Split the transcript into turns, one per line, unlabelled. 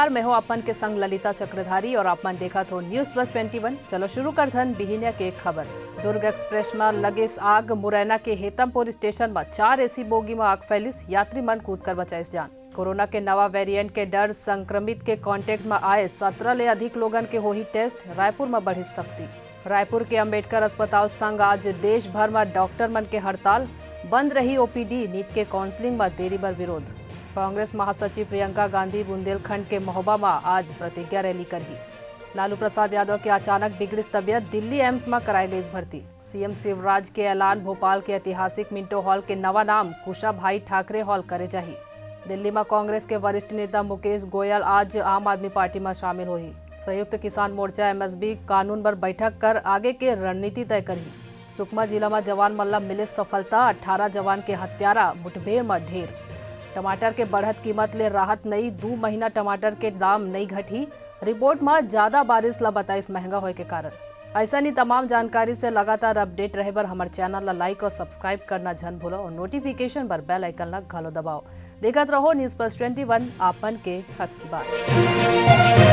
नमस्कार, मैं हूं अपन के संग ललिता चक्रधारी और अपन देखा तो न्यूज प्लस 21। चलो शुरू कर धन बिहिनिया के खबर। दुर्ग एक्सप्रेस में लगे आग। मुरैना के हेतमपुर स्टेशन में 4 एसी बोगी में आग फैलिस। यात्री मन कूद कर बचाइस जान। कोरोना के नवा वेरिएंट के डर संक्रमित के कांटेक्ट में आए 17 ले अधिक लोगन के होही टेस्ट। रायपुर में बढ़ी सख्ती। रायपुर के अंबेडकर अस्पताल संग आज देश भर में डॉक्टर मन के हड़ताल। बंद रही ओपीडी। नीट के काउंसलिंग में देरी बर विरोध। कांग्रेस महासचिव प्रियंका गांधी बुंदेलखंड के महोबा में आज प्रतिज्ञा रैली करही। लालू प्रसाद यादव के अचानक बिगड़िस तबियत। दिल्ली एम्स में कराई गई भर्ती। सीएम शिवराज के ऐलान। भोपाल के ऐतिहासिक मिंटो हॉल के नवा नाम कुशाभाई ठाकरे हॉल करे जाही। दिल्ली में कांग्रेस के वरिष्ठ नेता मुकेश गोयल आज आम आदमी पार्टी में शामिल होही। संयुक्त किसान मोर्चा एमएसबी कानून पर बैठक कर आगे के रणनीति तय करही। सुकमा जिला में जवान मल्ला मिले सफलता। 18 जवान के हत्यारा मुठभेड़ में ढेर। टमाटर के बढ़त कीमत ले राहत नहीं। 2 महीना टमाटर के दाम नहीं घटी। रिपोर्ट में ज्यादा बारिश ला बताइस महंगा होए के कारण। ऐसा नहीं तमाम जानकारी से लगातार अपडेट रहे बर हमारे चैनल ला लाइक और सब्सक्राइब करना जन भूलो और नोटिफिकेशन पर बेल आइकन ला घालो दबाओ। देखत रहो न्यूज प्लस 21 आपन के हक की बात।